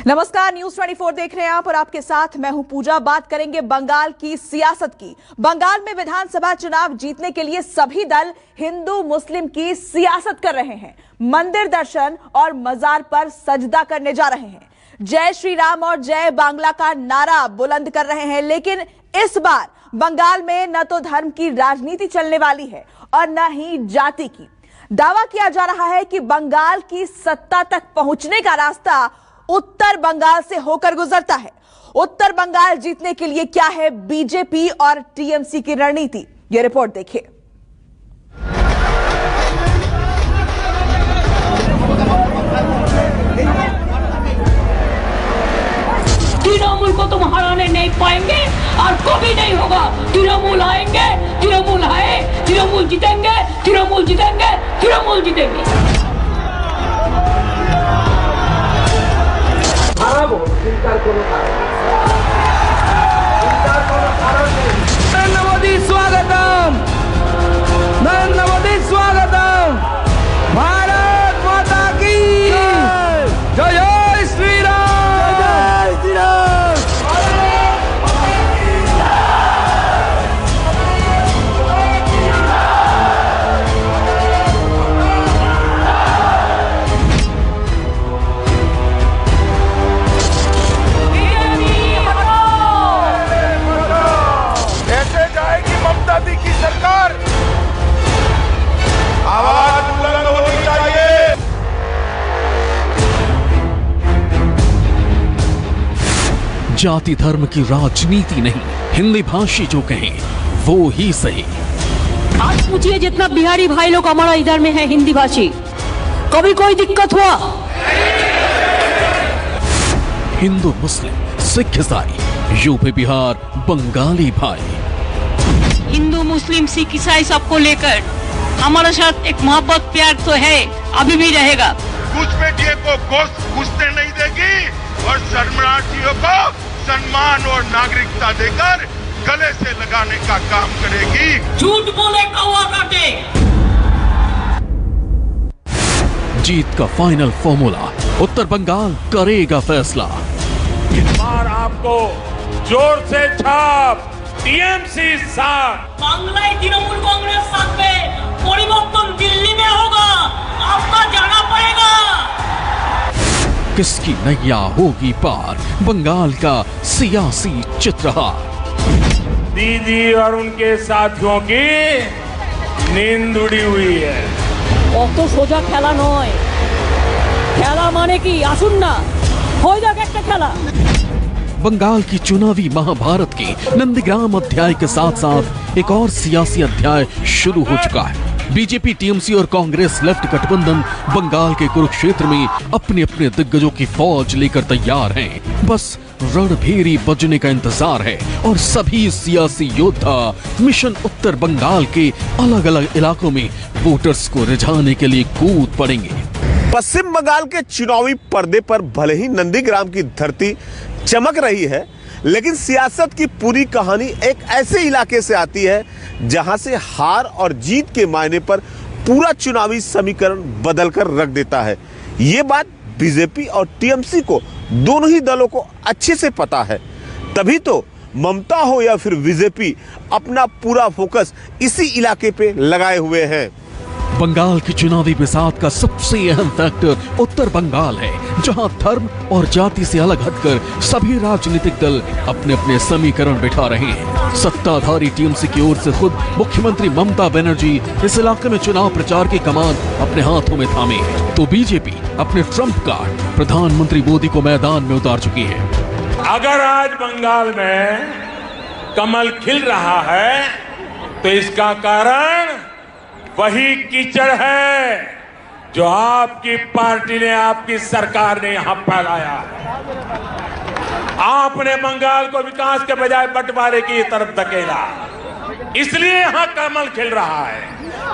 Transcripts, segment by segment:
नमस्कार, न्यूज 24 देख रहे हैं आप और आपके साथ मैं हूं पूजा। बात करेंगे बंगाल की सियासत की। बंगाल में विधानसभा चुनाव जीतने के लिए सभी दल हिंदू मुस्लिम की सियासत कर रहे हैं। मंदिर दर्शन और मजार पर सजदा करने जा रहे हैं। जय श्री राम और जय बांग्ला का नारा बुलंद कर रहे हैं। लेकिन इस बार बंगाल में न तो धर्म की राजनीति चलने वाली है और न ही जाति की। दावा किया जा रहा है कि बंगाल की सत्ता तक पहुंचने का रास्ता उत्तर बंगाल से होकर गुजरता है। उत्तर बंगाल जीतने के लिए क्या है बीजेपी और टीएमसी की रणनीति, यह रिपोर्ट देखिए। तृणमूल को तुम हराने नहीं पाएंगे और कभी नहीं होगा। तृणमूल आएंगे, तृणमूल आए, तृणमूल जीतेंगे, तृणमूल जीतेंगे, तृणमूल जीतेंगे। नरेंद्र मोदी स्वागतम, नरेंद्र मोदी स्वागतम। भारत माता की जय, जय श्री राम, जय श्री राम। की सरकार, आवाज बुलंद होनी चाहिए। जाति धर्म की राजनीति नहीं, हिंदी भाषी जो कहें वो ही सही। आज पूछिए जितना बिहारी भाई लोग हमारा इधर में है हिंदी भाषी, कभी कोई दिक्कत हुआ? हिंदू मुस्लिम सिख ईसाई, यूपी बिहार बंगाली भाई, हिंदू मुस्लिम सिख ईसाई सबको लेकर हमारे साथ एक मोहब्बत प्यार तो है, अभी भी रहेगा। घुसपैठियों को घुसने नहीं देगी और शरणार्थियों को सम्मान और नागरिकता देकर गले से लगाने का काम करेगी। झूठ बोले कौवा काटे। जीत का फाइनल फॉर्मूला उत्तर बंगाल करेगा फैसला। इस बार आपको जोर से छाप टीएमसी साथ, बांग्लादेश तृणमूल कांग्रेस साथ में, परिवर्तन दिल्ली में होगा, आपका जाना पड़ेगा। किसकी नैया होगी पार, बंगाल का सियासी चित्रहार। दीदी और उनके साथियों की नींद उड़ी हुई है। অত সোজা খেলা নয়, খেলা মানে কি আসুন না হয়ে যাক একটা খেলা। बंगाल की चुनावी महाभारत के नंदीग्राम अध्याय के साथ साथ एक और सियासी अध्याय शुरू हो चुका है। बीजेपी, टीएमसी और कांग्रेस लेफ्ट गठबंधन बंगाल के कुरुक्षेत्र में अपने अपने दिग्गजों की फौज लेकर तैयार हैं। बस रणभेरी बजने का इंतजार है और सभी सियासी योद्धा मिशन उत्तर बंगाल के अलग अलग इलाकों में वोटर्स को रिझाने के लिए कूद पड़ेंगे। पश्चिम बंगाल के चुनावी पर्दे पर भले ही नंदीग्राम की धरती चमक रही है, लेकिन सियासत की पूरी कहानी एक ऐसे इलाके से आती है जहां से हार और जीत के मायने पर पूरा चुनावी समीकरण बदलकर रख देता है। ये बात बीजेपी और टीएमसी को, दोनों ही दलों को अच्छे से पता है। तभी तो ममता हो या फिर बीजेपी अपना पूरा फोकस इसी इलाके पे लगाए हुए हैं। बंगाल की चुनावी बिसात का सबसे अहम फैक्टर उत्तर बंगाल है, जहां धर्म और जाति से अलग हटकर सभी राजनीतिक दल अपने अपने समीकरण बिठा रहे हैं। सत्ताधारी टीएमसी की ओर से खुद मुख्यमंत्री ममता बनर्जी इस इलाके में चुनाव प्रचार की कमान अपने हाथों में थामे है, तो बीजेपी अपने ट्रम्प कार्ड प्रधानमंत्री मोदी को मैदान में उतार चुकी है। अगर आज बंगाल में कमल खिल रहा है तो इसका कारण वही कीचड़ है जो आपकी पार्टी ने, आपकी सरकार ने यहां फैलाया है। आपने बंगाल को विकास के बजाय बंटवारे की तरफ धकेला, इसलिए यहां कमल खिल रहा है।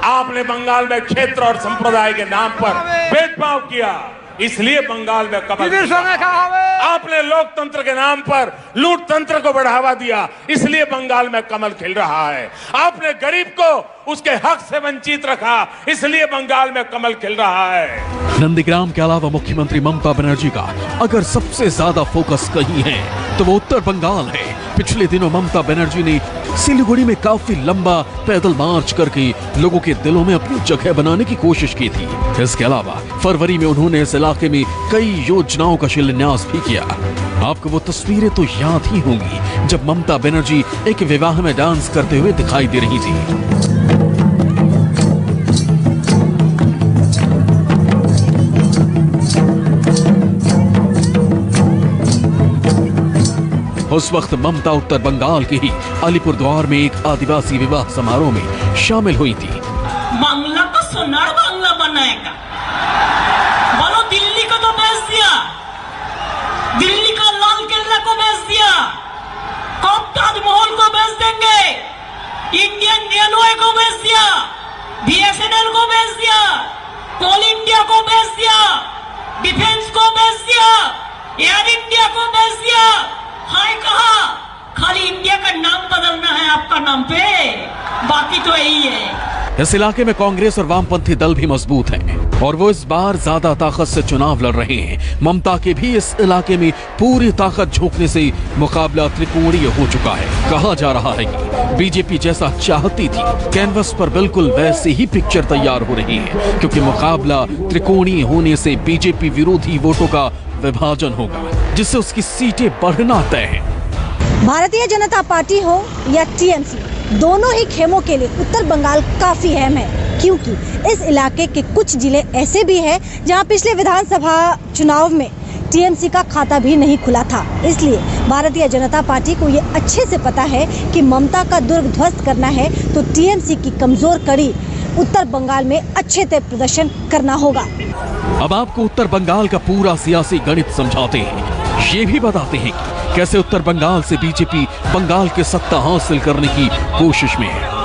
आपने बंगाल में क्षेत्र और संप्रदाय के नाम पर भेदभाव किया, इसलिए बंगाल में कमल खिल रहा है। आपने लोकतंत्र के नाम पर लूट तंत्र को बढ़ावा दिया, इसलिए बंगाल में कमल खिल रहा है। आपने गरीब को उसके हक से वंचित रखा, इसलिए बंगाल में कमल खिल रहा है। नंदीग्राम के अलावा मुख्यमंत्री ममता बनर्जी का अगर सबसे ज्यादा फोकस कहीं है तो वो उत्तर बंगाल है। पिछले दिनों ममता बनर्जी ने सिलीगुड़ी में काफी लंबा पैदल मार्च करके लोगों के दिलों में अपनी जगह बनाने की कोशिश की थी। इसके अलावा फरवरी में उन्होंने इस इलाके में कई योजनाओं का शिलान्यास भी किया। आपको वो तस्वीरें तो याद ही होंगी जब ममता बनर्जी एक विवाह में डांस करते हुए दिखाई दे रही थी। उस वक्त ममता उत्तर बंगाल के ही अलीपुरद्वार में एक आदिवासी विवाह समारोह में शामिल हुई थी। बांग्ला को सोनार बांग्ला बनाएगा, बोलो दिल्ली को तो बेच दिया, दिल्ली का लाल किला को बेच दिया, कब ताजमहल को बेच देंगे, इंडियन रेलवे को बेच दिया, बीएसएनएल को बेच दिया, कोल इंडिया को बेच दिया, डिफेंस को बेच दिया, एयर इंडिया को बेच दिया। हाय कहा खाली इंडिया का नाम बदलना है आपका नाम पे, बाकी तो यही है। इस इलाके में कांग्रेस और वामपंथी दल भी मजबूत हैं और वो इस बार ज्यादा ताकत से चुनाव लड़ रहे हैं। ममता के भी इस इलाके में पूरी ताकत झोंकने से मुकाबला त्रिकोणीय हो चुका है। कहा जा रहा है कि बीजेपी जैसा चाहती थी कैनवस पर बिल्कुल वैसी ही पिक्चर तैयार हो रही है, क्योंकि मुकाबला त्रिकोणीय होने से बीजेपी विरोधी वोटों का विभाजन होगा, जिससे उसकी सीटें बढ़ना तय है। भारतीय जनता पार्टी हो या टीएमसी, दोनों ही खेमों के लिए उत्तर बंगाल काफी अहम है, क्योंकि इस इलाके के कुछ जिले ऐसे भी हैं जहां पिछले विधानसभा चुनाव में टीएमसी का खाता भी नहीं खुला था। इसलिए भारतीय जनता पार्टी को ये अच्छे से पता है कि ममता का दुर्ग ध्वस्त करना है तो टीएमसी की कमजोर कड़ी उत्तर बंगाल में अच्छे से प्रदर्शन करना होगा। अब आपको उत्तर बंगाल का पूरा सियासी गणित समझाते हैं, ये भी बताते हैं कि कैसे उत्तर बंगाल से बीजेपी बंगाल के सत्ता हासिल करने की कोशिश में है।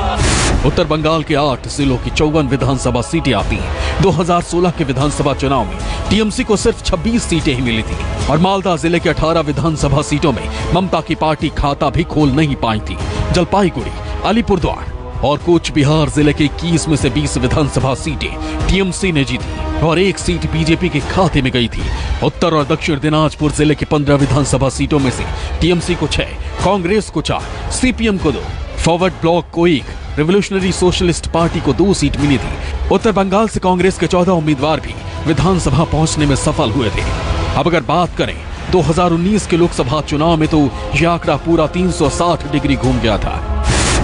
उत्तर बंगाल के 8 जिलों की 54 विधानसभा सीटें आती हैं। 2016 के विधानसभा चुनाव में टीएमसी को सिर्फ 26 सीटें ही मिली थी और मालदा जिले के 18 विधानसभा सीटों में ममता की पार्टी खाता भी खोल नहीं पाई थी। जलपाईगुड़ी, अलीपुरद्वार और कूच बिहार जिले के 21 में से 20 विधानसभा सीटें टीएमसी ने जीती और 1 सीट बीजेपी के खाते में गई थी। उत्तर और दक्षिण दिनाजपुर जिले के 15 विधानसभा सीटों में से टीएमसी को 6, कांग्रेस को 4, सीपीएम को 2, फॉरवर्ड ब्लॉक को 1, रिवोल्यूशनरी सोशलिस्ट पार्टी को 2 सीट मिली थी। उत्तर बंगाल से कांग्रेस के 14 उम्मीदवार भी विधानसभा पहुंचने में सफल हुए थे। अब अगर बात करें 2019 के लोकसभा चुनाव में तो यह आंकड़ा पूरा 360 डिग्री घूम गया था,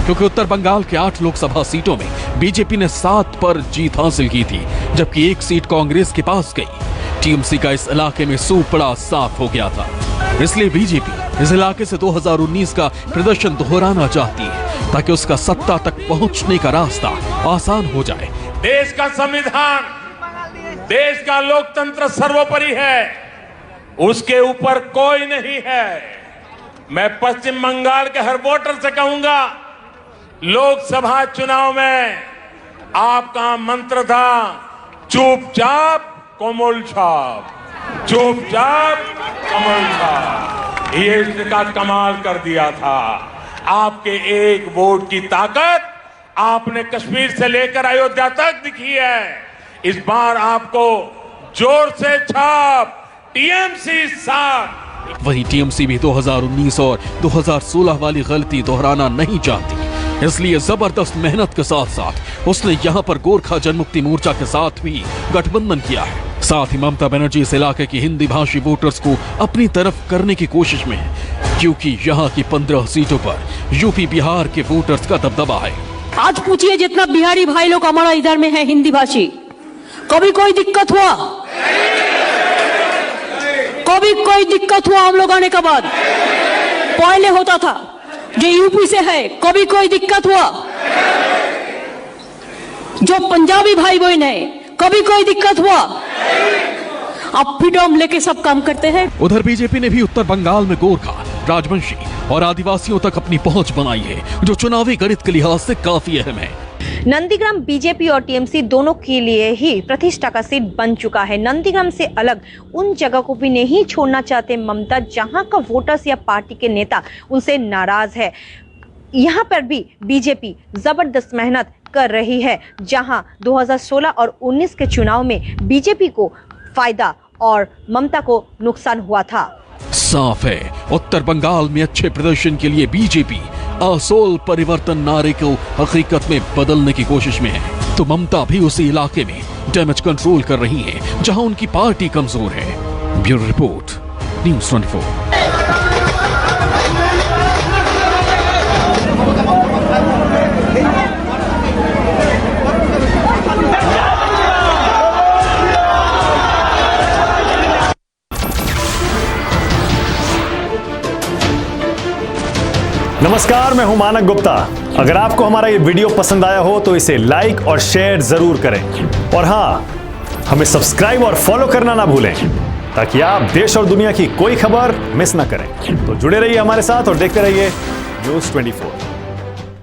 क्योंकि उत्तर बंगाल के 8 लोकसभा सीटों में बीजेपी ने 7 पर जीत हासिल की थी, जबकि 1 सीट कांग्रेस के पास गई। टीएमसी का इस इलाके में सूपड़ा साफ हो गया था। इसलिए बीजेपी इस इलाके से 2019 का प्रदर्शन दोहराना चाहती है, ताकि उसका सत्ता तक पहुंचने का रास्ता आसान हो जाए। देश का संविधान, देश का लोकतंत्र सर्वोपरि है, उसके ऊपर कोई नहीं है। मैं पश्चिम बंगाल के हर वोटर से कहूंगा, लोकसभा चुनाव में आपका मंत्र था चुपचाप कोमल छाप, चुपचाप कमल छाप। ये इसका कमाल कर दिया था। आपके एक वोट की ताकत आपने कश्मीर से लेकर अयोध्या तक दिखी है। इस बार आपको जोर से छाप, टीएमसी साथ। वहीं टीएमसी भी 2019 और 2016 वाली गलती दोहराना नहीं चाहती, इसलिए जबरदस्त मेहनत के साथ साथ उसने यहां पर गोरखा जनमुक्ति मोर्चा के साथ भी गठबंधन किया है। साथ ही ममता बनर्जी इस इलाके के हिंदी भाषी वोटर्स को अपनी तरफ करने की कोशिश में है, क्योंकि यहां की 15 सीटों पर यूपी बिहार के वोटर्स का दबदबा है। आज पूछिए जितना बिहारी भाई लोग हमारा इधर में है हिंदी भाषी, कभी कोई दिक्कत हुआ? कभी कोई दिक्कत हुआ हम लोग आने के बाद? पहले होता था। जो यूपी से है कभी कोई दिक्कत हुआ? जो पंजाबी भाई बहन है कभी कोई दिक्कत हुआ? अब फ्रीडम लेके सब काम करते हैं। उधर बीजेपी ने भी उत्तर बंगाल में गोरखा, राजवंशी और आदिवासियों तक अपनी पहुंच बनाई है, जो चुनावी गणित के लिहाज से काफी अहम है। नंदीग्राम बीजेपी और टीएमसी दोनों के लिए ही प्रतिष्ठा का सीट बन चुका है। नंदीग्राम से अलग उन जगह को भी नहीं छोड़ना चाहते ममता जहां का वोटर्स या पार्टी के नेता उनसे नाराज है। यहाँ पर भी बीजेपी जबरदस्त मेहनत कर रही है, जहां 2016 और 19 के चुनाव में बीजेपी को फायदा और ममता को नुकसान हुआ था। साफ है, उत्तर बंगाल में अच्छे प्रदर्शन के लिए बीजेपी आसोल परिवर्तन नारे को हकीकत में बदलने की कोशिश में है, तो ममता भी उसी इलाके में डैमेज कंट्रोल कर रही हैं, जहां उनकी पार्टी कमजोर है। Bureau report, news 24। नमस्कार, मैं हूं मानक गुप्ता। अगर आपको हमारा ये वीडियो पसंद आया हो तो इसे लाइक और शेयर जरूर करें, और हां, हमें सब्सक्राइब और फॉलो करना ना भूलें ताकि आप देश और दुनिया की कोई खबर मिस ना करें। तो जुड़े रहिए हमारे साथ और देखते रहिए न्यूज़ 24।